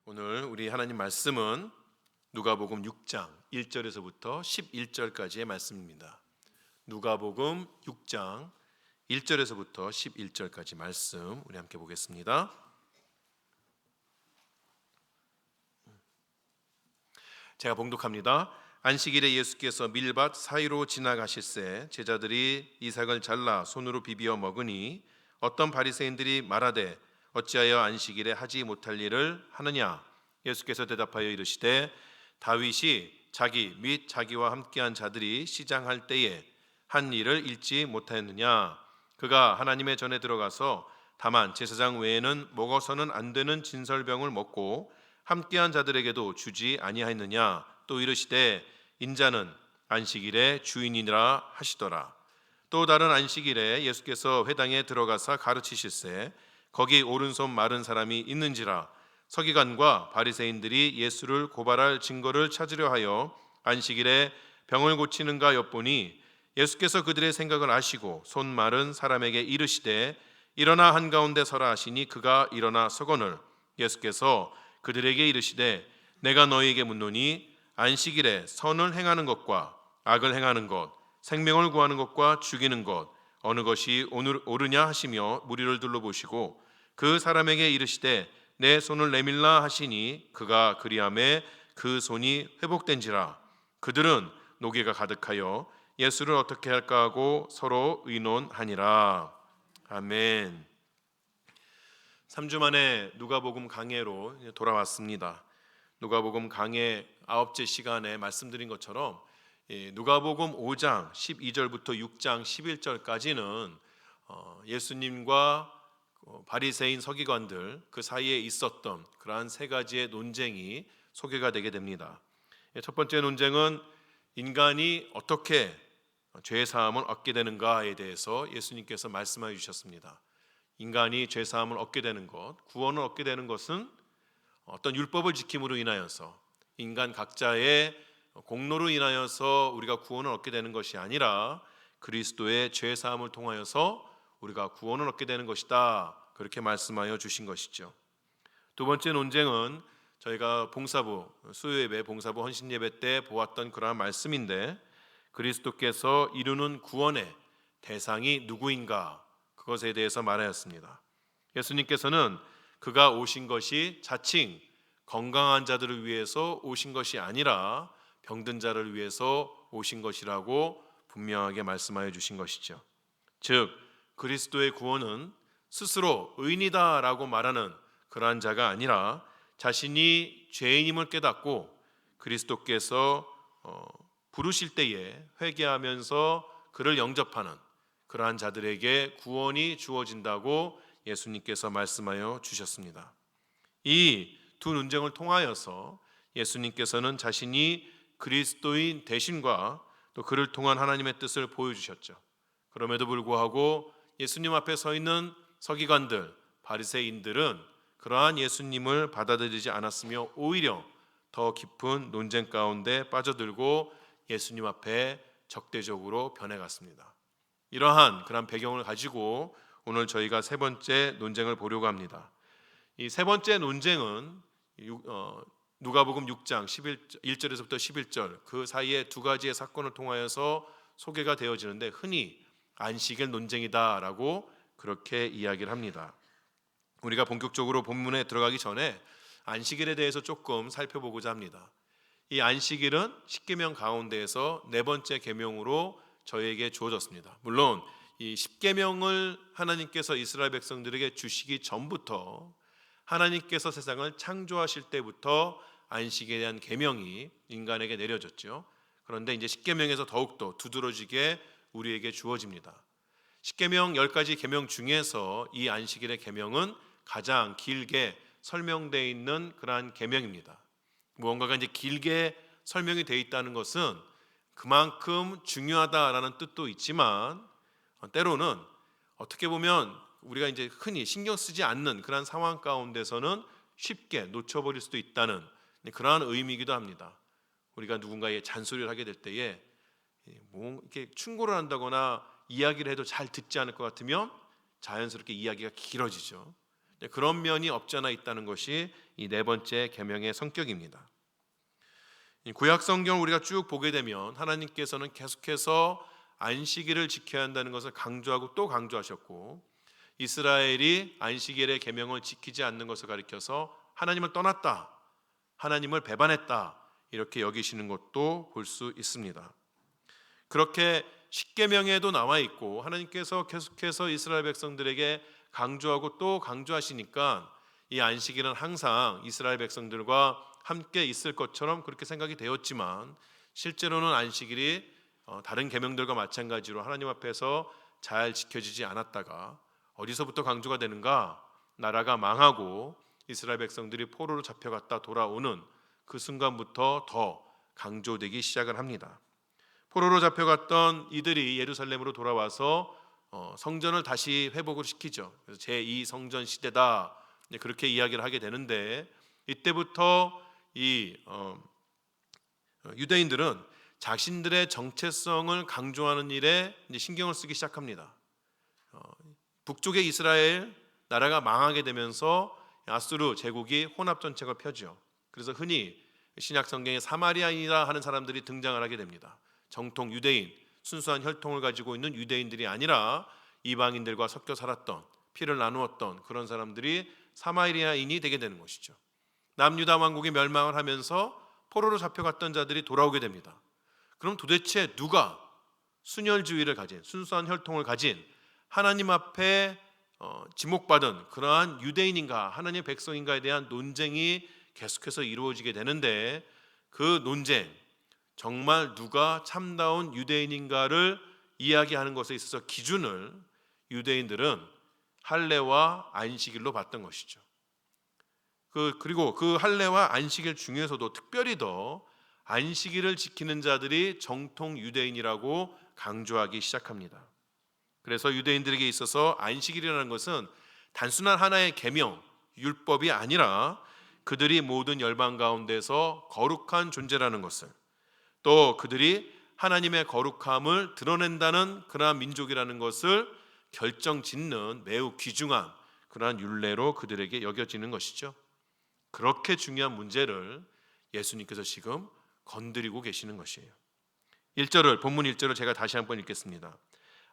오늘 우리 하나님 말씀은 누가복음 6장 1절에서부터 11절까지의 말씀입니다. 누가복음 6장 1절에서부터 11절까지 말씀 우리 함께 보겠습니다. 제가 봉독합니다. 안식일에 예수께서 밀밭 사이로 지나가실새 제자들이 이삭을 잘라 손으로 비비어 먹으니 어떤 바리새인들이 말하되 어찌하여 안식일에 하지 못할 일을 하느냐? 예수께서 대답하여 이르시되 다윗이 자기 및 자기와 함께한 자들이 시장할 때에 한 일을 잊지 못하였느냐? 그가 하나님의 전에 들어가서 다만 제사장 외에는 먹어서는 안 되는 진설병을 먹고 함께한 자들에게도 주지 아니하였느냐? 또 이르시되 인자는 안식일의 주인이라 하시더라. 또 다른 안식일에 예수께서 회당에 들어가사 가르치실새 거기 오른손 마른 사람이 있는지라. 서기관과 바리새인들이 예수를 고발할 증거를 찾으려 하여 안식일에 병을 고치는가 엿보니 예수께서 그들의 생각을 아시고 손 마른 사람에게 이르시되 일어나 한가운데 서라 하시니 그가 일어나 서거늘 예수께서 그들에게 이르시되 내가 너희에게 묻노니 안식일에 선을 행하는 것과 악을 행하는 것, 생명을 구하는 것과 죽이는 것 어느 것이 옳으냐 하시며 무리를 둘러보시고 그 사람에게 이르시되 내 손을 내밀라 하시니 그가 그리하매 그 손이 회복된지라. 그들은 노개가 가득하여 예수를 어떻게 할까 하고 서로 의논하니라. 아멘. 3주 만에 누가복음 강해로 돌아왔습니다. 누가복음 강해 9째 시간에 말씀드린 것처럼 누가복음 5장 12절부터 6장 11절까지는 예수님과 바리새인 서기관들 그 사이에 있었던 그러한 세 가지의 논쟁이 소개가 되게 됩니다. 첫 번째 논쟁은 인간이 어떻게 죄 사함을 얻게 되는가에 대해서 예수님께서 말씀해 주셨습니다. 인간이 죄 사함을 얻게 되는 것, 구원을 얻게 되는 것은 어떤 율법을 지킴으로 인하여서 인간 각자의 공로로 인하여서 우리가 구원을 얻게 되는 것이 아니라 그리스도의 죄 사함을 통하여서 우리가 구원을 얻게 되는 것이다. 그렇게 말씀하여 주신 것이죠. 두 번째 논쟁은 저희가 봉사부 수요예배 봉사부 헌신예배 때 보았던 그러한 말씀인데 그리스도께서 이루는 구원의 대상이 누구인가 그것에 대해서 말하였습니다. 예수님께서는 그가 오신 것이 자칭 건강한 자들을 위해서 오신 것이 아니라 병든 자를 위해서 오신 것이라고 분명하게 말씀하여 주신 것이죠. 즉 그리스도의 구원은 스스로 의인이다라고 말하는 그러한 자가 아니라 자신이 죄인임을 깨닫고 그리스도께서 부르실 때에 회개하면서 그를 영접하는 그러한 자들에게 구원이 주어진다고 예수님께서 말씀하여 주셨습니다. 이 두 논쟁을 통하여서 예수님께서는 자신이 그리스도인 되심과 또 그를 통한 하나님의 뜻을 보여주셨죠. 그럼에도 불구하고 예수님 앞에 서 있는 서기관들, 바리새인들은 그러한 예수님을 받아들이지 않았으며 오히려 더 깊은 논쟁 가운데 빠져들고 예수님 앞에 적대적으로 변해갔습니다. 이러한 그런 배경을 가지고 오늘 저희가 세 번째 논쟁을 보려고 합니다. 이 세 번째 논쟁은 누가복음 6장 1절에서부터 11절 그 사이에 두 가지의 사건을 통하여서 소개가 되어지는데 흔히 안식일 논쟁이다라고 그렇게 이야기를 합니다. 우리가 본격적으로 본문에 들어가기 전에 안식일에 대해서 조금 살펴보고자 합니다. 이 안식일은 십계명 가운데에서 네 번째 계명으로 저희에게 주어졌습니다. 물론 이 십계명을 하나님께서 이스라엘 백성들에게 주시기 전부터 하나님께서 세상을 창조하실 때부터 안식에 대한 계명이 인간에게 내려졌죠. 그런데 이제 십계명에서 더욱더 두드러지게 우리에게 주어집니다. 십계명 10가지 계명 중에서 이 안식일의 계명은 가장 길게 설명되어 있는 그러한 계명입니다. 무언가가 이제 길게 설명이 되어 있다는 것은 그만큼 중요하다라는 뜻도 있지만 때로는 어떻게 보면 우리가 이제 흔히 신경 쓰지 않는 그런 상황 가운데서는 쉽게 놓쳐버릴 수도 있다는 그러한 의미이기도 합니다. 우리가 누군가의 잔소리를 하게 될 때에 뭐 이렇게 충고를 한다거나 이야기를 해도 잘 듣지 않을 것 같으면 자연스럽게 이야기가 길어지죠. 그런 면이 없지 않아 있다는 것이 이 네 번째 계명의 성격입니다. 구약 성경을 우리가 쭉 보게 되면 하나님께서는 계속해서 안식일을 지켜야 한다는 것을 강조하고 또 강조하셨고, 이스라엘이 안식일의 계명을 지키지 않는 것을 가리켜서 하나님을 떠났다, 하나님을 배반했다 이렇게 여기시는 것도 볼 수 있습니다. 그렇게 십계명에도 나와 있고 하나님께서 계속해서 이스라엘 백성들에게 강조하고 또 강조하시니까 이 안식일은 항상 이스라엘 백성들과 함께 있을 것처럼 그렇게 생각이 되었지만, 실제로는 안식일이 다른 계명들과 마찬가지로 하나님 앞에서 잘 지켜지지 않았다가 어디서부터 강조가 되는가? 나라가 망하고 이스라엘 백성들이 포로로 잡혀갔다 돌아오는 그 순간부터 더 강조되기 시작을 합니다. 포로로 잡혀갔던 이들이 예루살렘으로 돌아와서 성전을 다시 회복을 시키죠. 그래서 제2 성전 시대다 그렇게 이야기를 하게 되는데, 이때부터 이 유대인들은 자신들의 정체성을 강조하는 일에 이제 신경을 쓰기 시작합니다. 북쪽의 이스라엘 나라가 망하게 되면서 아수르 제국이 혼합 정책을 펴죠. 그래서 흔히 신약 성경에 사마리아인이라 하는 사람들이 등장을 하게 됩니다. 정통 유대인, 순수한 혈통을 가지고 있는 유대인들이 아니라 이방인들과 섞여 살았던, 피를 나누었던 그런 사람들이 사마리아인이 되게 되는 것이죠. 남유다 왕국이 멸망을 하면서 포로로 잡혀갔던 자들이 돌아오게 됩니다. 그럼 도대체 누가 순혈주의를 가진, 순수한 혈통을 가진 하나님 앞에 지목받은 그러한 유대인인가, 하나님의 백성인가에 대한 논쟁이 계속해서 이루어지게 되는데, 그 논쟁, 정말 누가 참다운 유대인인가를 이야기하는 것에 있어서 기준을 유대인들은 할례와 안식일로 봤던 것이죠. 그리고 그 할례와 안식일 중에서도 특별히 더 안식일을 지키는 자들이 정통 유대인이라고 강조하기 시작합니다. 그래서 유대인들에게 있어서 안식일이라는 것은 단순한 하나의 계명, 율법이 아니라 그들이 모든 열방 가운데서 거룩한 존재라는 것을, 또 그들이 하나님의 거룩함을 드러낸다는 그러한 민족이라는 것을 결정짓는 매우 귀중한 그러한 율례로 그들에게 여겨지는 것이죠. 그렇게 중요한 문제를 예수님께서 지금 건드리고 계시는 것이에요. 1절을, 본문 1절을 제가 다시 한번 읽겠습니다.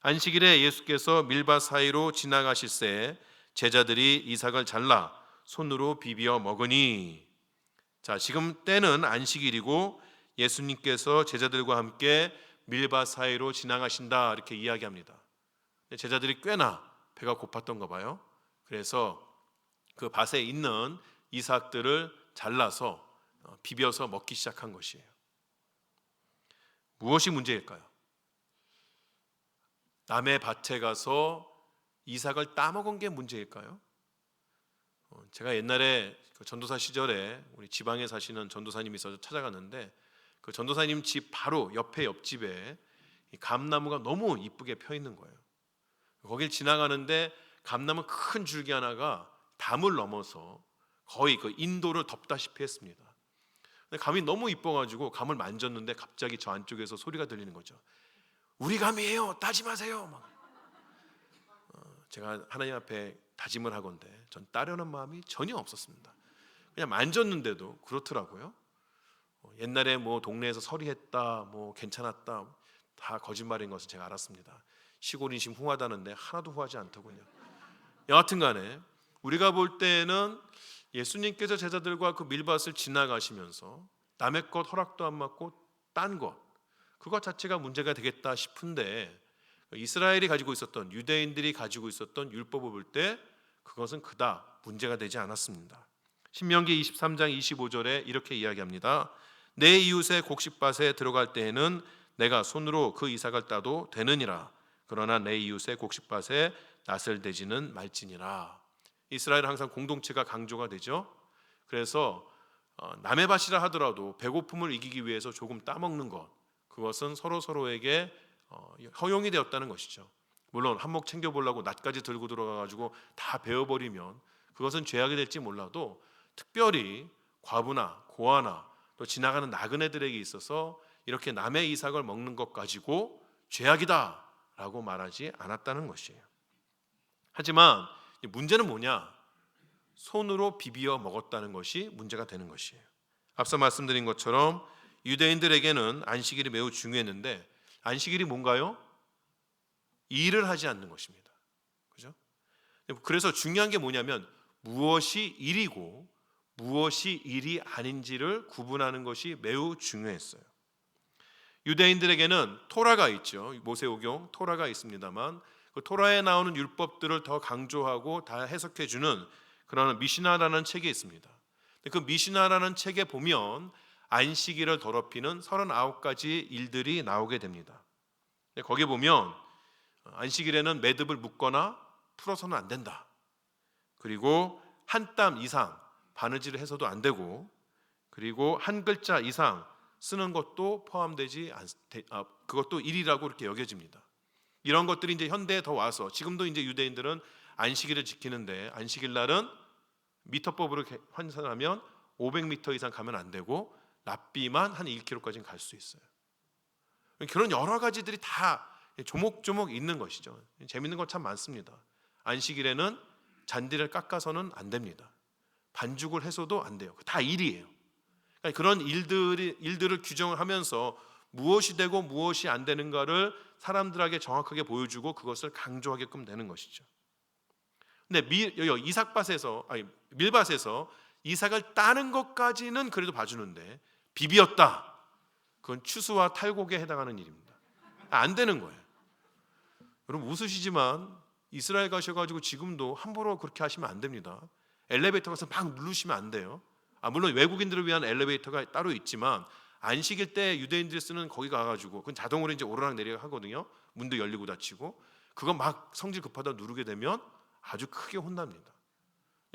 안식일에 예수께서 밀밭 사이로 지나가실새 제자들이 이삭을 잘라 손으로 비비어 먹으니. 자, 지금 때는 안식일이고 예수님께서 제자들과 함께 밀밭 사이로 지나가신다 이렇게 이야기합니다. 제자들이 꽤나 배가 고팠던가 봐요. 그래서 그 밭에 있는 이삭들을 잘라서 비벼서 먹기 시작한 것이에요. 무엇이 문제일까요? 남의 밭에 가서 이삭을 따먹은 게 문제일까요? 제가 옛날에 전도사 시절에 우리 지방에 사시는 전도사님이 있어서 찾아갔는데, 그 전도사님 집 바로 옆에 옆집에 감나무가 너무 이쁘게 펴 있는 거예요. 거길 지나가는데 감나무 큰 줄기 하나가 담을 넘어서 거의 그 인도를 덮다시피 했습니다. 근데 감이 너무 이뻐가지고 감을 만졌는데 갑자기 저 안쪽에서 소리가 들리는 거죠. 우리 감이에요, 따지 마세요. 막. 제가 하나님 앞에 다짐을 하건대 전 따려는 마음이 전혀 없었습니다. 그냥 만졌는데도 그렇더라고요. 옛날에 뭐 동네에서 서리했다, 뭐 괜찮았다, 다 거짓말인 것을 제가 알았습니다. 시골 인심 후하다는데 하나도 후하지 않더군요. 여하튼간에 우리가 볼 때는 예수님께서 제자들과 그 밀밭을 지나가시면서 남의 것 허락도 안 받고 딴 것, 그것 자체가 문제가 되겠다 싶은데, 이스라엘이 가지고 있었던, 유대인들이 가지고 있었던 율법을 볼 때 그것은 그닥 문제가 되지 않았습니다. 신명기 23장 25절에 이렇게 이야기합니다. 내 이웃의 곡식밭에 들어갈 때에는 내가 손으로 그 이삭을 따도 되느니라. 그러나 내 이웃의 곡식밭에 낯을 대지는 말지니라. 이스라엘은 항상 공동체가 강조가 되죠. 그래서 남의 밭이라 하더라도 배고픔을 이기기 위해서 조금 따먹는 것, 그것은 서로에게 허용이 되었다는 것이죠. 물론 한몫 챙겨보려고 낫까지 들고 들어가가지고 다 베어버리면 그것은 죄악이 될지 몰라도, 특별히 과부나 고아나 또 지나가는 나그네들에게 있어서 이렇게 남의 이삭을 먹는 것 가지고 죄악이다 라고 말하지 않았다는 것이에요. 하지만 문제는 뭐냐? 손으로 비비어 먹었다는 것이 문제가 되는 것이에요. 앞서 말씀드린 것처럼 유대인들에게는 안식일이 매우 중요했는데 안식일이 뭔가요? 일을 하지 않는 것입니다. 그죠? 그래서 중요한 게 뭐냐면 무엇이 일이고 무엇이 일이 아닌지를 구분하는 것이 매우 중요했어요. 유대인들에게는 토라가 있죠. 모세오경 토라가 있습니다만 그 토라에 나오는 율법들을 더 강조하고 다 해석해 주는 그런 미시나라는 책이 있습니다. 그 미시나라는 책에 보면 안식일을 더럽히는 39가지 일들이 나오게 됩니다. 거기 보면 안식일에는 매듭을 묶거나 풀어서는 안 된다. 그리고 한 땀 이상 바느질을 해서도 안 되고, 그리고 한 글자 이상 쓰는 것도 포함되지 그것도 일이라고 이렇게 여겨집니다. 이런 것들이 이제 현대에 더 와서 지금도 이제 유대인들은 안식일을 지키는데 안식일 날은 미터법으로 환산하면 500m 이상 가면 안 되고 납비만 한 1km까지는 갈 수 있어요. 그런 여러 가지들이 다 조목조목 있는 것이죠. 재밌는 것 참 많습니다. 안식일에는 잔디를 깎아서는 안 됩니다. 반죽을 해서도 안 돼요. 다 일이에요. 그러니까 그런 일들을 규정을 하면서 무엇이 되고 무엇이 안 되는가를 사람들에게 정확하게 보여주고 그것을 강조하게끔 되는 것이죠. 근데 밀밭에서 이삭을 따는 것까지는 그래도 봐주는데 비비었다. 그건 추수와 탈곡에 해당하는 일입니다. 안 되는 거예요. 여러분 웃으시지만 이스라엘 가셔가지고 지금도 함부로 그렇게 하시면 안 됩니다. 엘리베이터 가서 막 누르시면 안 돼요. 물론 외국인들을 위한 엘리베이터가 따로 있지만 안식일 때 유대인들이 쓰는 거기 가가지고 그건 자동으로 이제 오르락 내리락 하거든요. 문도 열리고 닫히고 그거 막 성질 급하다 누르게 되면 아주 크게 혼납니다.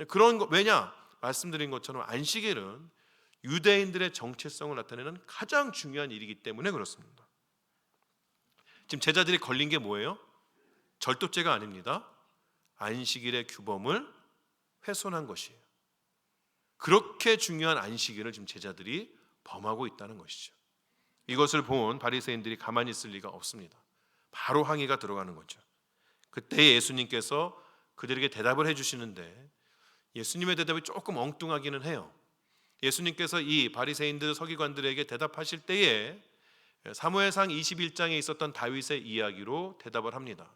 그런 거 왜냐? 말씀드린 것처럼 안식일은 유대인들의 정체성을 나타내는 가장 중요한 일이기 때문에 그렇습니다. 지금 제자들이 걸린 게 뭐예요? 절도죄가 아닙니다. 안식일의 규범을 훼손한 것이에요. 그렇게 중요한 안식일을 지금 제자들이 범하고 있다는 것이죠. 이것을 본 바리새인들이 가만히 있을 리가 없습니다. 바로 항의가 들어가는 거죠. 그때 예수님께서 그들에게 대답을 해주시는데 예수님의 대답이 조금 엉뚱하기는 해요. 예수님께서 이 바리새인들 서기관들에게 대답하실 때에 사무엘상 21장에 있었던 다윗의 이야기로 대답을 합니다.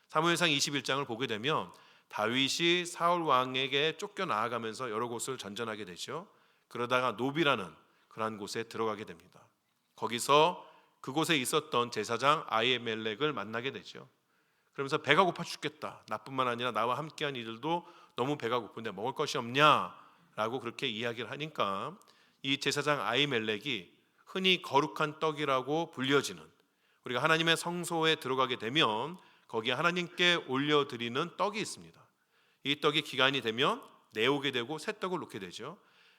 사무엘상 21장을 보게 되면 다윗이 사울 왕에게 쫓겨나가면서 여러 곳을 전전하게 되죠. 그러다가 노비라는 그러한 곳에 들어가게 됩니다. 거기서 그곳에 있었던 제사장 아히멜렉을 만나게 되죠. 그러면서 배가 고파 죽겠다. 나뿐만 아니라 나와 함께한 이들도 너무 배가 고픈데 먹을 것이 없냐라고 그렇게 이야기를 하니까 이 제사장 아히멜렉이 흔히 거룩한 떡이라고 불려지는 우리가 하나님의 성소에 들어가게 되면 거기에 하나님께 올려드리는 떡이 있습니다. 이 떡이 기간이 되면 내오게 되고 새 떡을 놓게 되죠.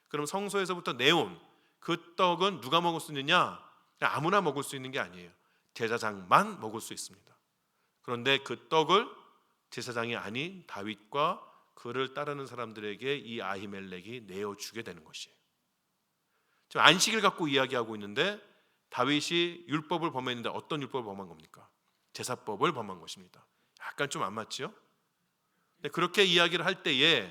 그럼 성소에서부터 내온 그 떡은 누가 먹을 수 있느냐? 아무나 먹을 수 있는 게 아니에요. 제사장만 먹을 수 있습니다. 그런데 그 떡을 제사장이 아닌 다윗과 그를 따르는 사람들에게 이 아히멜렉이 내어주게 되는 것이에요. 지금 안식일 갖고 이야기하고 있는데 다윗이 율법을 범했는데 어떤 율법을 범한 겁니까? 제사법을 범한 것입니다. 약간 좀 안 맞죠? 그렇게 이야기를 할 때에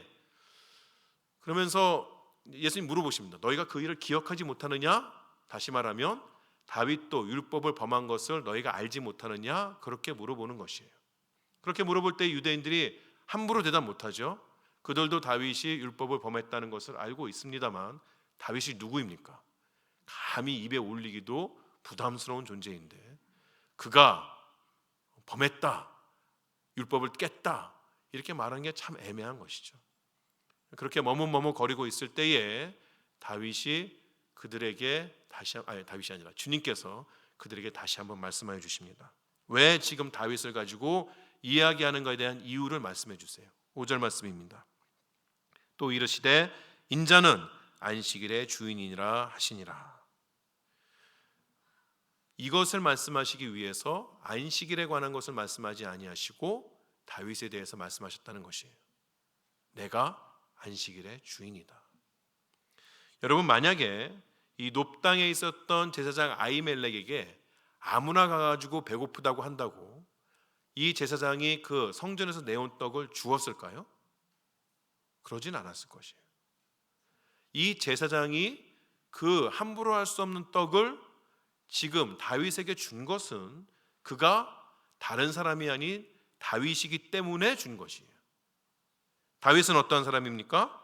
그러면서 예수님 물어보십니다. 너희가 그 일을 기억하지 못하느냐? 다시 말하면 다윗도 율법을 범한 것을 너희가 알지 못하느냐? 그렇게 물어보는 것이에요. 그렇게 물어볼 때 유대인들이 함부로 대답 못하죠. 그들도 다윗이 율법을 범했다는 것을 알고 있습니다만 다윗이 누구입니까? 감히 입에 올리기도 부담스러운 존재인데 그가 범했다, 율법을 깼다 이렇게 말하는 게 참 애매한 것이죠. 그렇게 머뭇머뭇거리고 있을 때에 다윗이 그들에게 다윗이 아니라 주님께서 그들에게 다시 한번 말씀해 주십니다. 왜 지금 다윗을 가지고 이야기하는 것에 대한 이유를 말씀해 주세요. 5절 말씀입니다. 또 이르시되 인자는 안식일의 주인이니라 하시니라. 이것을 말씀하시기 위해서 안식일에 관한 것을 말씀하지 아니하시고 다윗에 대해서 말씀하셨다는 것이에요. 내가 안식일의 주인이다. 여러분 만약에 이 놉당에 있었던 제사장 아히멜렉에게 아무나 가가지고 배고프다고 한다고 이 제사장이 그 성전에서 내온 떡을 주었을까요? 그러진 않았을 것이에요. 이 제사장이 그 함부로 할 수 없는 떡을 지금 다윗에게 준 것은 그가 다른 사람이 아닌 다윗이기 때문에 준 것이에요. 다윗은 어떠한 사람입니까?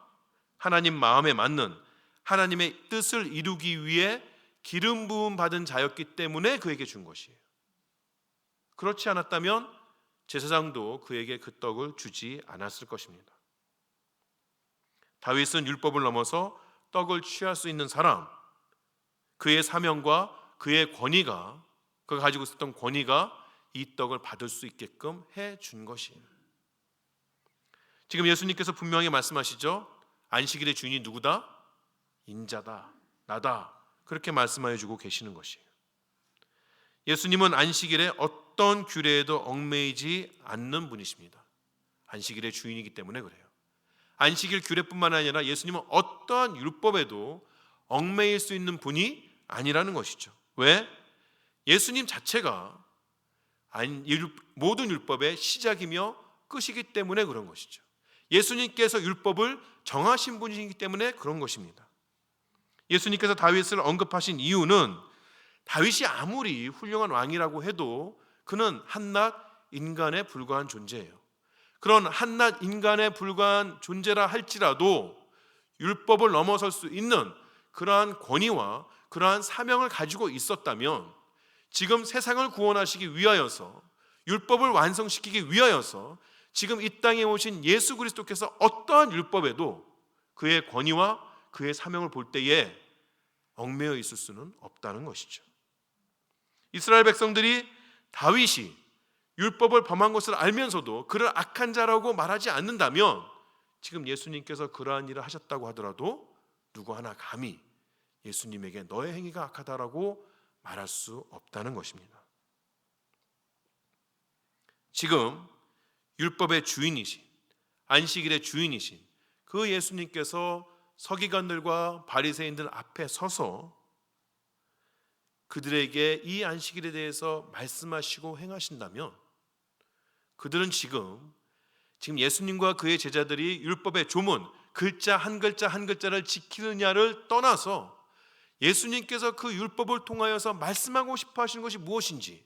하나님 마음에 맞는 하나님의 뜻을 이루기 위해 기름 부음 받은 자였기 때문에 그에게 준 것이에요. 그렇지 않았다면 제사장도 그에게 그 떡을 주지 않았을 것입니다. 다윗은 율법을 넘어서 떡을 취할 수 있는 사람, 그의 사명과 그의 권위가, 그가 가지고 있었던 권위가 이 떡을 받을 수 있게끔 해준 것이에요. 지금 예수님께서 분명히 말씀하시죠. 안식일의 주인이 누구다? 인자다, 나다. 그렇게 말씀하여 주고 계시는 것이에요. 예수님은 안식일에 어떤 규례에도 얽매이지 않는 분이십니다. 안식일의 주인이기 때문에 그래요. 안식일 규례뿐만 아니라 예수님은 어떠한 율법에도 얽매일 수 있는 분이 아니라는 것이죠. 왜? 예수님 자체가 모든 율법의 시작이며 끝이기 때문에 그런 것이죠. 예수님께서 율법을 정하신 분이기 때문에 그런 것입니다. 예수님께서 다윗을 언급하신 이유는 다윗이 아무리 훌륭한 왕이라고 해도 그는 한낱 인간에 불과한 존재예요. 그런 한낱 인간에 불과한 존재라 할지라도 율법을 넘어설 수 있는 그러한 권위와 그러한 사명을 가지고 있었다면 지금 세상을 구원하시기 위하여서 율법을 완성시키기 위하여서 지금 이 땅에 오신 예수 그리스도께서 어떠한 율법에도 그의 권위와 그의 사명을 볼 때에 얽매여 있을 수는 없다는 것이죠. 이스라엘 백성들이 다윗이 율법을 범한 것을 알면서도 그를 악한 자라고 말하지 않는다면 지금 예수님께서 그러한 일을 하셨다고 하더라도 누구 하나 감히 예수님에게 너의 행위가 악하다라고 말할 수 없다는 것입니다. 지금 율법의 주인이신, 안식일의 주인이신 그 예수님께서 서기관들과 바리새인들 앞에 서서 그들에게 이 안식일에 대해서 말씀하시고 행하신다면 그들은 지금 예수님과 그의 제자들이 율법의 조문 글자 한 글자 한 글자를 지키느냐를 떠나서 예수님께서 그 율법을 통하여서 말씀하고 싶어 하시는 것이 무엇인지,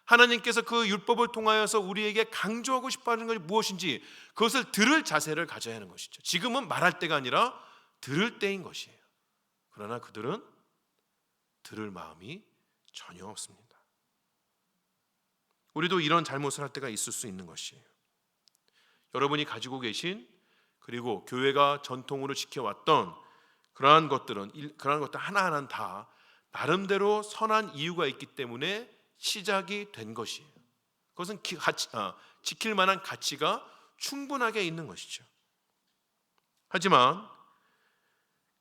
하나님께서 그 율법을 통하여서 우리에게 강조하고 싶어 하는 것이 무엇인지 그것을 들을 자세를 가져야 하는 것이죠. 지금은 말할 때가 아니라 들을 때인 것이에요. 그러나 그들은 들을 마음이 전혀 없습니다. 우리도 이런 잘못을 할 때가 있을 수 있는 것이에요. 여러분이 가지고 계신 그리고 교회가 전통으로 지켜왔던 그러한 것들 하나하나는 다 나름대로 선한 이유가 있기 때문에 시작이 된 것이에요. 그것은 지킬 만한 가치가 충분하게 있는 것이죠. 하지만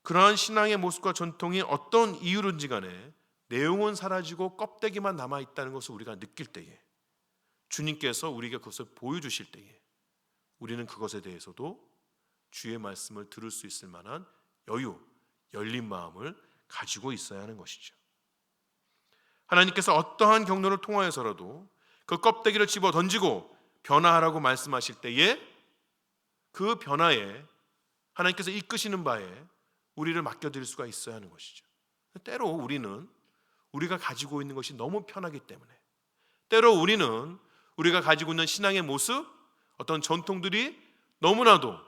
그러한 신앙의 모습과 전통이 어떤 이유로든지 간에 내용은 사라지고 껍데기만 남아있다는 것을 우리가 느낄 때에, 주님께서 우리에게 그것을 보여주실 때에 우리는 그것에 대해서도 주의 말씀을 들을 수 있을 만한 여유, 열린 마음을 가지고 있어야 하는 것이죠. 하나님께서 어떠한 경로를 통하여서라도 그 껍데기를 집어 던지고 변화하라고 말씀하실 때에 그 변화에 하나님께서 이끄시는 바에 우리를 맡겨드릴 수가 있어야 하는 것이죠. 때로 우리는 우리가 가지고 있는 것이 너무 편하기 때문에, 때로 우리는 우리가 가지고 있는 신앙의 모습, 어떤 전통들이 너무나도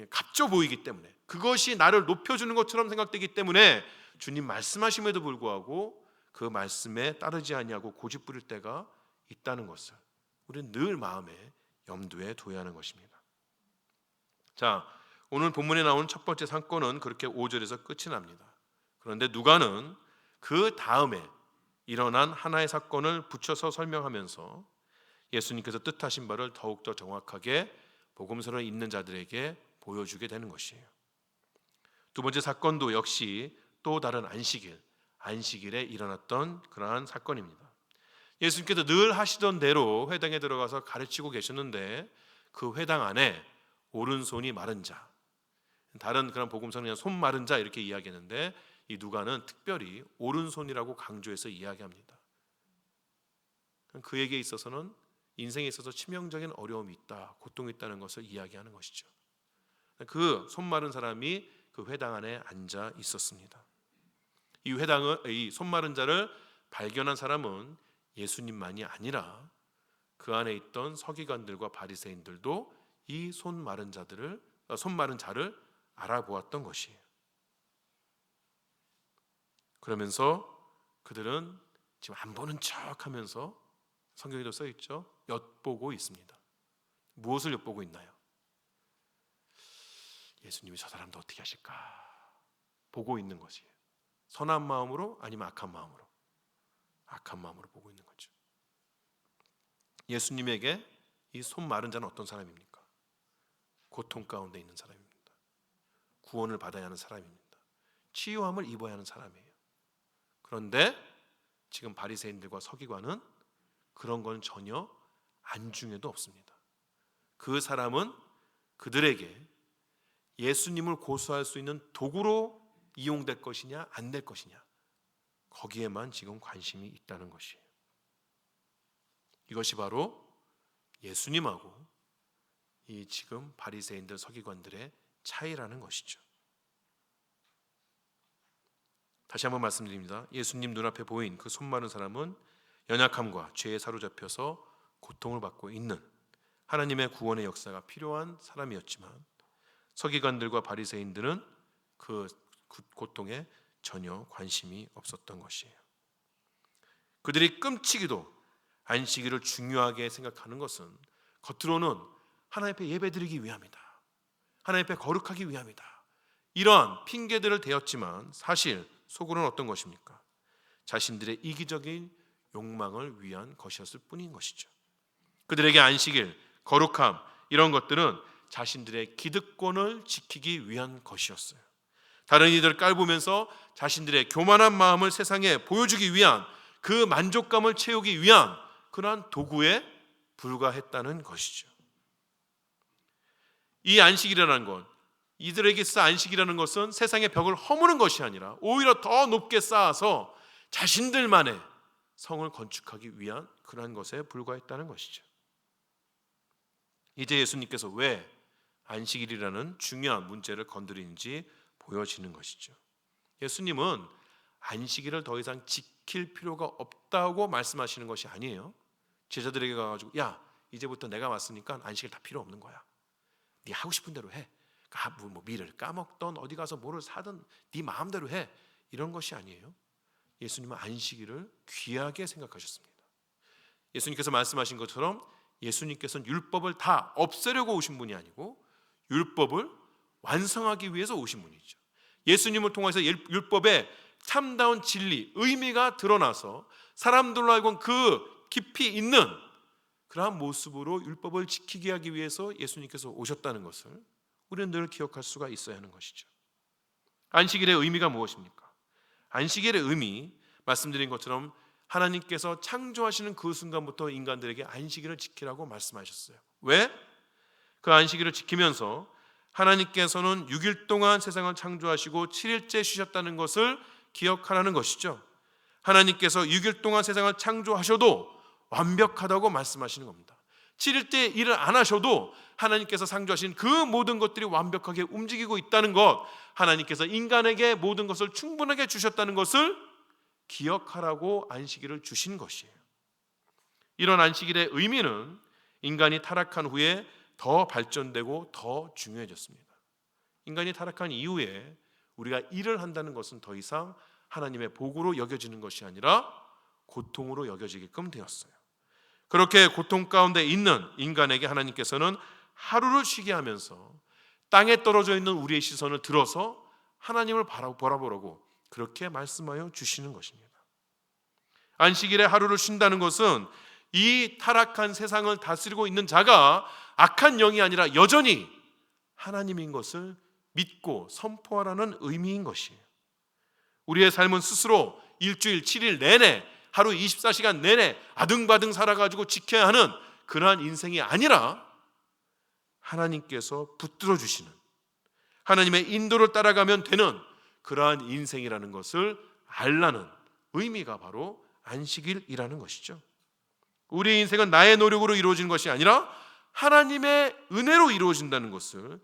값져 보이기 때문에, 그것이 나를 높여주는 것처럼 생각되기 때문에 주님 말씀하심에도 불구하고 그 말씀에 따르지 아니하고 고집 부릴 때가 있다는 것을 우리는 늘 마음에 염두에 둬야 하는 것입니다. 자, 오늘 본문에 나온 첫 번째 사건은 그렇게 5절에서 끝이 납니다. 그런데 누가는 그 다음에 일어난 하나의 사건을 붙여서 설명하면서 예수님께서 뜻하신 바를 더욱더 정확하게 복음서를 읽는 자들에게 보여주게 되는 것이에요. 두 번째 사건도 역시 또 다른 안식일에 일어났던 그러한 사건입니다. 예수님께서 늘 하시던 대로 회당에 들어가서 가르치고 계셨는데 그 회당 안에 오른손이 마른 자, 다른 그런 복음서는 그냥 손 마른 자 이렇게 이야기했는데 이 누가는 특별히 오른손이라고 강조해서 이야기합니다. 그에게 있어서는 인생에 있어서 치명적인 어려움이 있다, 고통이 있다는 것을 이야기하는 것이죠. 그 손 마른 사람이 그 회당 안에 앉아 있었습니다. 이 손 마른 자를 발견한 사람은 예수님만이 아니라 그 안에 있던 서기관들과 바리새인들도 이 손 마른 자를 알아보았던 것이에요. 그러면서 그들은 지금 안 보는 척하면서, 성경에도 써 있죠, 엿보고 있습니다. 무엇을 엿보고 있나요? 예수님이 저 사람도 어떻게 하실까 보고 있는 것이에요. 선한 마음으로 아니면 악한 마음으로? 악한 마음으로 보고 있는 거죠. 예수님에게 이 손 마른 자는 어떤 사람입니까? 고통 가운데 있는 사람입니다. 구원을 받아야 하는 사람입니다. 치유함을 입어야 하는 사람이에요. 그런데 지금 바리새인들과 서기관은 그런 건 전혀 안중에도 없습니다. 그 사람은 그들에게 예수님을 고소할 수 있는 도구로 이용될 것이냐 안 될 것이냐, 거기에만 지금 관심이 있다는 것이에요. 이것이 바로 예수님하고 이 지금 바리새인들 서기관들의 차이라는 것이죠. 다시 한번 말씀드립니다. 예수님 눈앞에 보인 그 손 마른 사람은 연약함과 죄에 사로잡혀서 고통을 받고 있는, 하나님의 구원의 역사가 필요한 사람이었지만 서기관들과 바리새인들은 그 고통에 전혀 관심이 없었던 것이에요. 그들이 끔찍이도 안식일을 중요하게 생각하는 것은 겉으로는 하나님 앞에 예배드리기 위함이다, 하나님 앞에 거룩하기 위함이다, 이러한 핑계들을 대었지만 사실 속으로는 어떤 것입니까? 자신들의 이기적인 욕망을 위한 것이었을 뿐인 것이죠. 그들에게 안식일, 거룩함, 이런 것들은 자신들의 기득권을 지키기 위한 것이었어요. 다른 이들을 깔보면서 자신들의 교만한 마음을 세상에 보여주기 위한, 그 만족감을 채우기 위한 그러한 도구에 불과했다는 것이죠. 이 안식이라는 것, 이들에게 있어 안식이라는 것은 세상의 벽을 허무는 것이 아니라 오히려 더 높게 쌓아서 자신들만의 성을 건축하기 위한 그러한 것에 불과했다는 것이죠. 이제 예수님께서 왜 안식일이라는 중요한 문제를 건드리는지 보여지는 것이죠. 예수님은 안식일을 더 이상 지킬 필요가 없다고 말씀하시는 것이 아니에요. 제자들에게 가가지고, 야, 이제부터 내가 왔으니까 안식일 다 필요 없는 거야. 네 하고 싶은 대로 해. 뭐 밀을 까먹던 어디 가서 뭐를 사든 네 마음대로 해. 이런 것이 아니에요. 예수님은 안식일을 귀하게 생각하셨습니다. 예수님께서 말씀하신 것처럼 예수님께서는 율법을 다 없애려고 오신 분이 아니고 율법을 완성하기 위해서 오신 분이죠. 예수님을 통해서 율법의 참다운 진리, 의미가 드러나서 사람들로 하여금 그 깊이 있는 그러한 모습으로 율법을 지키게 하기 위해서 예수님께서 오셨다는 것을 우리는 늘 기억할 수가 있어야 하는 것이죠. 안식일의 의미가 무엇입니까? 안식일의 의미, 말씀드린 것처럼 하나님께서 창조하시는 그 순간부터 인간들에게 안식일을 지키라고 말씀하셨어요. 왜? 그 안식일을 지키면서 하나님께서는 6일 동안 세상을 창조하시고 7일째 쉬셨다는 것을 기억하라는 것이죠. 하나님께서 6일 동안 세상을 창조하셔도 완벽하다고 말씀하시는 겁니다. 7일째 일을 안 하셔도 하나님께서 창조하신 그 모든 것들이 완벽하게 움직이고 있다는 것, 하나님께서 인간에게 모든 것을 충분하게 주셨다는 것을 기억하라고 안식일을 주신 것이에요. 이런 안식일의 의미는 인간이 타락한 후에 더 발전되고 더 중요해졌습니다. 인간이 타락한 이후에 우리가 일을 한다는 것은 더 이상 하나님의 복으로 여겨지는 것이 아니라 고통으로 여겨지게끔 되었어요. 그렇게 고통 가운데 있는 인간에게 하나님께서는 하루를 쉬게 하면서 땅에 떨어져 있는 우리의 시선을 들어서 하나님을 바라보라고 그렇게 말씀하여 주시는 것입니다. 안식일에 하루를 쉰다는 것은 이 타락한 세상을 다스리고 있는 자가 악한 영이 아니라 여전히 하나님인 것을 믿고 선포하라는 의미인 것이에요. 우리의 삶은 스스로 일주일 7일 내내 하루 24시간 내내 아등바등 살아가지고 지켜야 하는 그러한 인생이 아니라 하나님께서 붙들어 주시는, 하나님의 인도를 따라가면 되는 그러한 인생이라는 것을 알라는 의미가 바로 안식일이라는 것이죠. 우리의 인생은 나의 노력으로 이루어지는 것이 아니라 하나님의 은혜로 이루어진다는 것을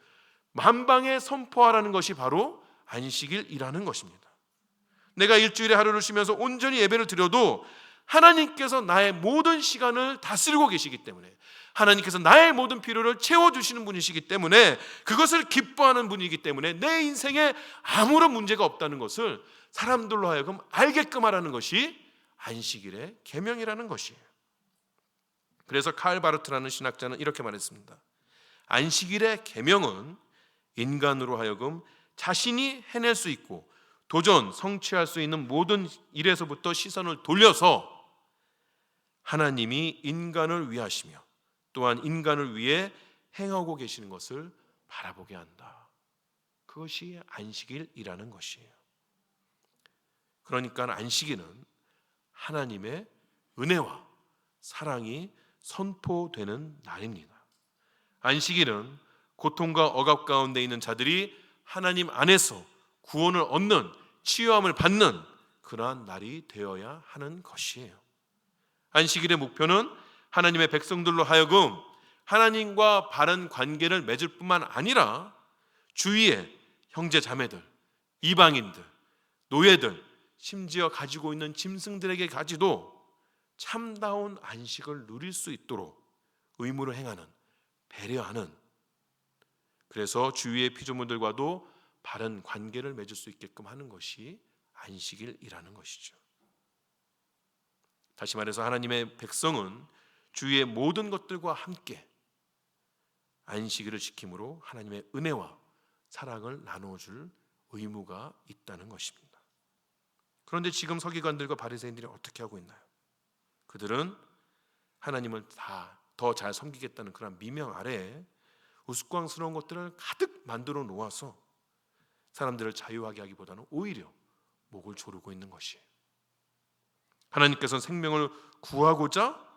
만방에 선포하라는 것이 바로 안식일이라는 것입니다. 내가 일주일에 하루를 쉬면서 온전히 예배를 드려도 하나님께서 나의 모든 시간을 다스리고 계시기 때문에, 하나님께서 나의 모든 필요를 채워주시는 분이시기 때문에, 그것을 기뻐하는 분이기 때문에 내 인생에 아무런 문제가 없다는 것을 사람들로 하여금 알게끔 하라는 것이 안식일의 계명이라는 것이에요. 그래서 칼 바르트라는 신학자는 이렇게 말했습니다. 안식일의 계명은 인간으로 하여금 자신이 해낼 수 있고 도전, 성취할 수 있는 모든 일에서부터 시선을 돌려서 하나님이 인간을 위하시며 또한 인간을 위해 행하고 계시는 것을 바라보게 한다. 그것이 안식일이라는 것이에요. 그러니까 안식일은 하나님의 은혜와 사랑이 선포되는 날입니다. 안식일은 고통과 억압 가운데 있는 자들이 하나님 안에서 구원을 얻는, 치유함을 받는 그러한 날이 되어야 하는 것이에요. 안식일의 목표는 하나님의 백성들로 하여금 하나님과 바른 관계를 맺을 뿐만 아니라 주위의 형제 자매들, 이방인들, 노예들, 심지어 가지고 있는 짐승들에게까지도 참다운 안식을 누릴 수 있도록 의무를 행하는, 배려하는, 그래서 주위의 피조물들과도 바른 관계를 맺을 수 있게끔 하는 것이 안식일이라는 것이죠. 다시 말해서 하나님의 백성은 주위의 모든 것들과 함께 안식일을 지킴으로 하나님의 은혜와 사랑을 나눠줄 의무가 있다는 것입니다. 그런데 지금 서기관들과 바리새인들이 어떻게 하고 있나요? 그들은 하나님을 더 잘 섬기겠다는 그런 미명 아래에 우스꽝스러운 것들을 가득 만들어 놓아서 사람들을 자유하게 하기보다는 오히려 목을 조르고 있는 것이에요. 하나님께서는 생명을 구하고자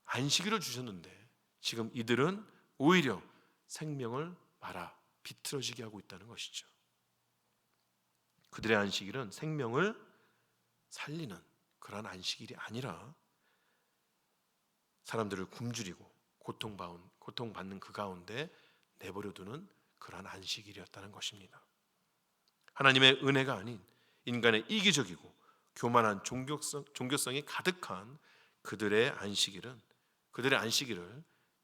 안식일을 주셨는데 지금 이들은 오히려 생명을 말아 비틀어지게 하고 있다는 것이죠. 그들의 안식일은 생명을 살리는 그런 안식일이 아니라 사람들을 굶주리고 고통받는 그 가운데 내버려두는 그런 안식일이었다는 것입니다. 하나님의 은혜가 아닌 인간의 이기적이고 교만한 종교성이 가득한 그들의 안식일을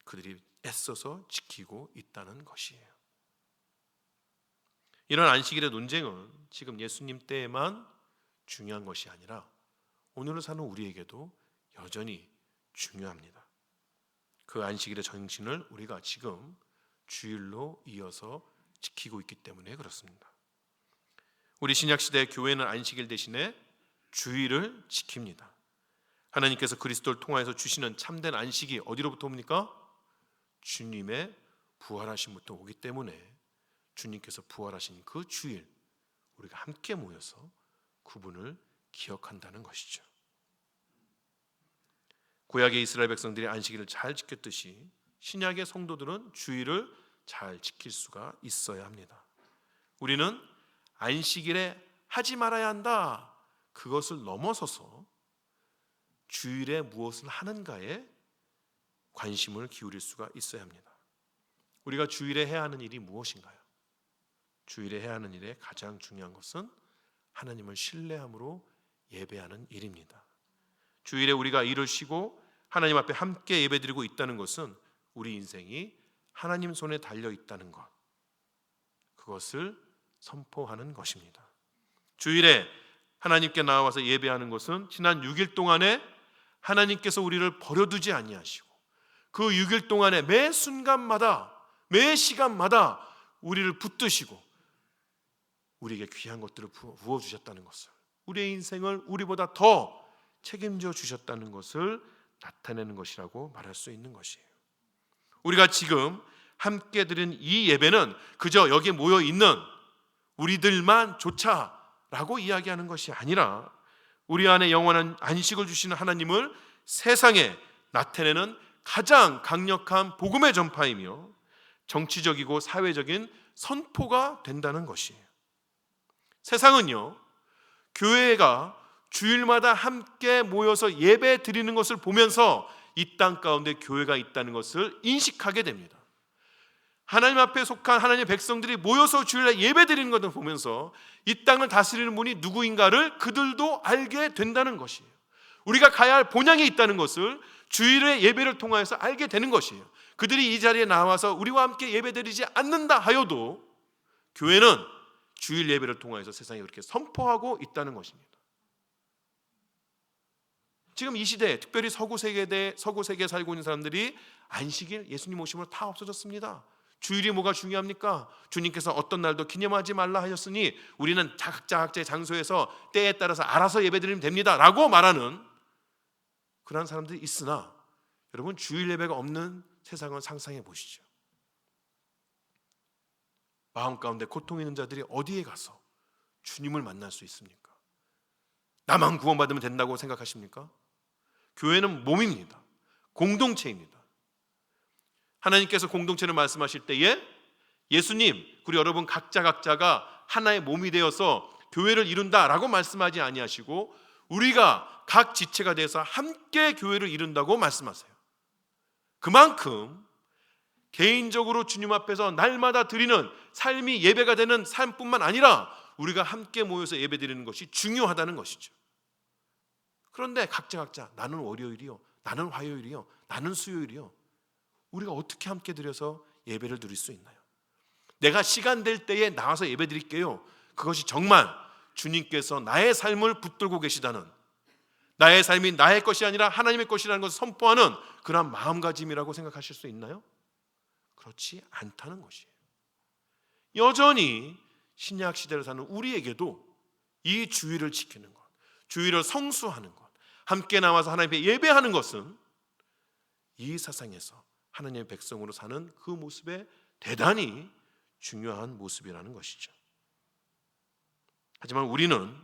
그들이 애써서 지키고 있다는 것이에요. 이런 안식일의 논쟁은 지금 예수님 때에만 중요한 것이 아니라 오늘을 사는 우리에게도 여전히 중요합니다. 그 안식일의 정신을 우리가 지금 주일로 이어서 지키고 있기 때문에 그렇습니다. 우리 신약시대 교회는 안식일 대신에 주일을 지킵니다. 하나님께서 그리스도를 통하여서 주시는 참된 안식이 어디로부터 옵니까? 주님의 부활하심부터 오기 때문에 주님께서 부활하신 그 주일 우리가 함께 모여서 그분을 기억한다는 것이죠. 구약의 이스라엘 백성들이 안식일을 잘 지켰듯이 신약의 성도들은 주일을 잘 지킬 수가 있어야 합니다. 우리는 안식일에 하지 말아야 한다, 그것을 넘어서서 주일에 무엇을 하는가에 관심을 기울일 수가 있어야 합니다. 우리가 주일에 해야 하는 일이 무엇인가요? 주일에 해야 하는 일의 가장 중요한 것은 하나님을 신뢰함으로 예배하는 일입니다. 주일에 우리가 일을 쉬고 하나님 앞에 함께 예배드리고 있다는 것은 우리 인생이 하나님 손에 달려 있다는 것, 그것을 선포하는 것입니다. 주일에 하나님께 나와서 예배하는 것은 지난 6일 동안에 하나님께서 우리를 버려두지 아니하시고 그 6일 동안에 매 순간마다 매 시간마다 우리를 붙드시고 우리에게 귀한 것들을 부어주셨다는 것을, 우리의 인생을 우리보다 더 책임져 주셨다는 것을 나타내는 것이라고 말할 수 있는 것이에요. 우리가 지금 함께 드린 이 예배는 그저 여기에 모여 있는 우리들만 조차라고 이야기하는 것이 아니라 우리 안에 영원한 안식을 주시는 하나님을 세상에 나타내는 가장 강력한 복음의 전파이며 정치적이고 사회적인 선포가 된다는 것이에요. 세상은요, 교회가 주일마다 함께 모여서 예배 드리는 것을 보면서 이 땅 가운데 교회가 있다는 것을 인식하게 됩니다. 하나님 앞에 속한 하나님의 백성들이 모여서 주일날 예배드리는 것을 보면서 이 땅을 다스리는 분이 누구인가를 그들도 알게 된다는 것이에요. 우리가 가야 할 본향이 있다는 것을 주일의 예배를 통하여서 알게 되는 것이에요. 그들이 이 자리에 나와서 우리와 함께 예배드리지 않는다 하여도 교회는 주일 예배를 통하여서 세상에 그렇게 선포하고 있다는 것입니다. 지금 이 시대에 특별히 서구 세계에 살고 있는 사람들이 안식일, 예수님 오심으로 다 없어졌습니다. 주일이 뭐가 중요합니까? 주님께서 어떤 날도 기념하지 말라 하셨으니 우리는 각자의 장소에서 때에 따라서 알아서 예배드리면 됩니다 라고 말하는 그런 사람들이 있으나, 여러분, 주일 예배가 없는 세상을 상상해 보시죠. 마음 가운데 고통 있는 자들이 어디에 가서 주님을 만날 수 있습니까? 나만 구원받으면 된다고 생각하십니까? 교회는 몸입니다. 공동체입니다. 하나님께서 공동체를 말씀하실 때에 예수님, 그리고 여러분 각자가 하나의 몸이 되어서 교회를 이룬다라고 말씀하지 아니하시고 우리가 각 지체가 돼서 함께 교회를 이룬다고 말씀하세요. 그만큼 개인적으로 주님 앞에서 날마다 드리는 삶이 예배가 되는 삶뿐만 아니라 우리가 함께 모여서 예배드리는 것이 중요하다는 것이죠. 그런데 각자 나는 월요일이요, 나는 화요일이요, 나는 수요일이요, 우리가 어떻게 함께 드려서 예배를 드릴 수 있나요? 내가 시간 될 때에 나와서 예배 드릴게요, 그것이 정말 주님께서 나의 삶을 붙들고 계시다는, 나의 삶이 나의 것이 아니라 하나님의 것이라는 것을 선포하는 그런 마음가짐이라고 생각하실 수 있나요? 그렇지 않다는 것이에요. 여전히 신약 시대를 사는 우리에게도 이 주일을 지키는 것, 주일을 성수하는 것, 함께 나와서 하나님께 예배하는 것은 이 세상에서 하나님의 백성으로 사는 그 모습에 대단히 중요한 모습이라는 것이죠. 하지만 우리는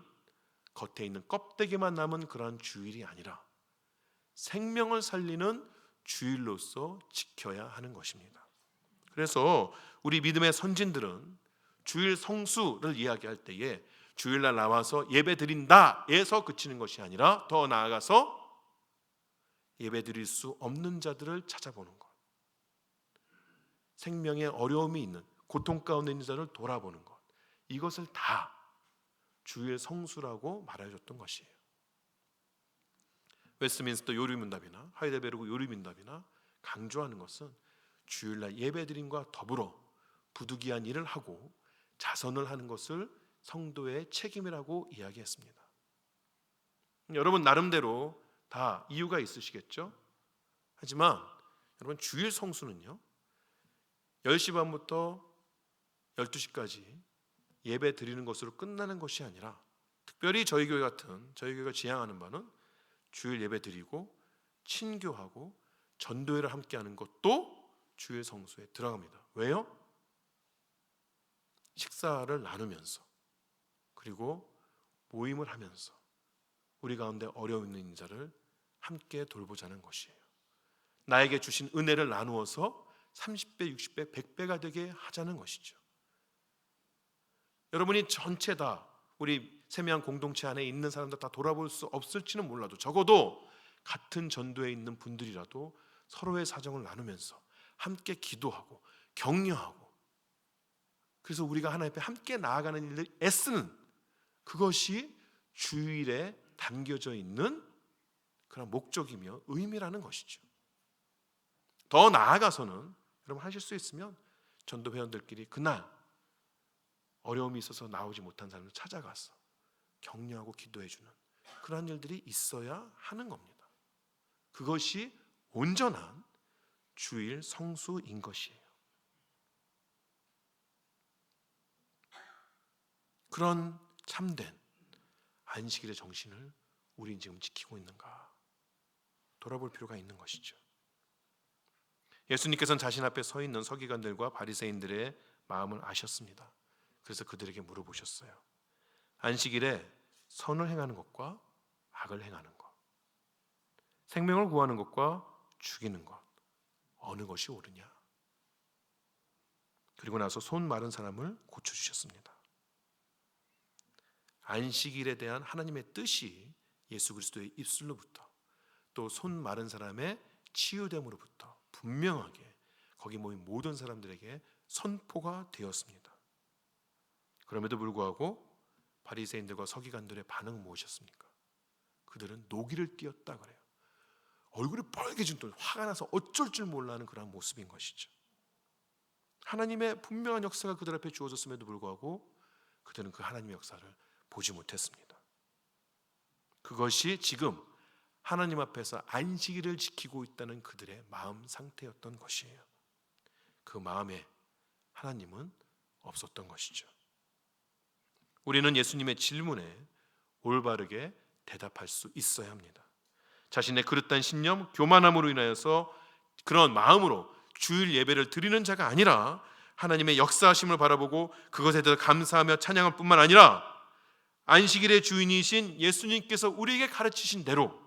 겉에 있는 껍데기만 남은 그러한 주일이 아니라 생명을 살리는 주일로서 지켜야 하는 것입니다. 그래서 우리 믿음의 선진들은 주일 성수를 이야기할 때에 주일날 나와서 예배 드린다에서 그치는 것이 아니라 더 나아가서 예배 드릴 수 없는 자들을 찾아보는 것, 생명에 어려움이 있는, 고통 가운데 있는 자를 돌아보는 것, 이것을 다 주일 성수라고 말해줬던 것이에요. 웨스트민스터 요리문답이나 하이델베르크 요리문답이나 강조하는 것은 주일날 예배드림과 더불어 부득이한 일을 하고 자선을 하는 것을 성도의 책임이라고 이야기했습니다. 여러분 나름대로 다 이유가 있으시겠죠? 하지만 여러분 주일 성수는요, 10시 반부터 12시까지 예배 드리는 것으로 끝나는 것이 아니라, 특별히 저희 교회가 지향하는 바는 주일 예배 드리고 친교하고 전도회를 함께하는 것도 주일 성수에 들어갑니다. 왜요? 식사를 나누면서 그리고 모임을 하면서 우리 가운데 어려움 있는 자를 함께 돌보자는 것이에요. 나에게 주신 은혜를 나누어서 30배, 60배, 100배가 되게 하자는 것이죠. 여러분이 전체 다 우리 세미한 공동체 안에 있는 사람들 다 돌아볼 수 없을지는 몰라도 적어도 같은 전도에 있는 분들이라도 서로의 사정을 나누면서 함께 기도하고 격려하고, 그래서 우리가 하나님 앞에 함께 나아가는 일을 애쓰는, 그것이 주일에 담겨져 있는 그런 목적이며 의미라는 것이죠. 더 나아가서는 여러분 하실 수 있으면 전도 회원들끼리 그날 어려움이 있어서 나오지 못한 사람을 찾아가서 격려하고 기도해주는 그런 일들이 있어야 하는 겁니다. 그것이 온전한 주일 성수인 것이에요. 그런 참된 안식일의 정신을 우리는 지금 지키고 있는가 돌아볼 필요가 있는 것이죠. 예수님께서는 자신 앞에 서 있는 서기관들과 바리새인들의 마음을 아셨습니다. 그래서 그들에게 물어보셨어요. 안식일에 선을 행하는 것과 악을 행하는 것, 생명을 구하는 것과 죽이는 것, 어느 것이 옳으냐? 그리고 나서 손 마른 사람을 고쳐주셨습니다. 안식일에 대한 하나님의 뜻이 예수 그리스도의 입술로부터 또 손 마른 사람의 치유됨으로부터 분명하게 거기 모인 모든 사람들에게 선포가 되었습니다. 그럼에도 불구하고 바리새인들과 서기관들의 반응은 무엇이었습니까? 그들은 노기를 띄었다 그래요. 얼굴이 빨개진 또 화가 나서 어쩔 줄 몰라하는 그런 모습인 것이죠. 하나님의 분명한 역사가 그들 앞에 주어졌음에도 불구하고 그들은 그 하나님의 역사를 보지 못했습니다. 그것이 지금 하나님 앞에서 안식일을 지키고 있다는 그들의 마음 상태였던 것이에요. 그 마음에 하나님은 없었던 것이죠. 우리는 예수님의 질문에 올바르게 대답할 수 있어야 합니다. 자신의 그릇된 신념, 교만함으로 인하여서 그런 마음으로 주일 예배를 드리는 자가 아니라 하나님의 역사하심을 바라보고 그것에 대해서 감사하며 찬양할 뿐만 아니라 안식일의 주인이신 예수님께서 우리에게 가르치신 대로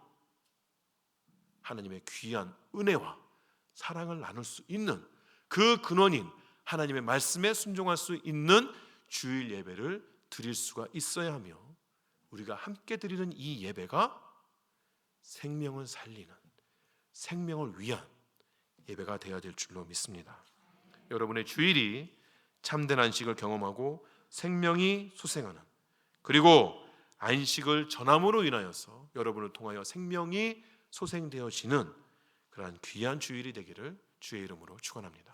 하나님의 귀한 은혜와 사랑을 나눌 수 있는 그 근원인 하나님의 말씀에 순종할 수 있는 주일 예배를 드릴 수가 있어야 하며, 우리가 함께 드리는 이 예배가 생명을 살리는, 생명을 위한 예배가 되어야 될 줄로 믿습니다. 여러분의 주일이 참된 안식을 경험하고 생명이 소생하는, 그리고 안식을 전함으로 인하여서 여러분을 통하여 생명이 소생되어지는 그러한 귀한 주일이 되기를 주의 이름으로 축원합니다.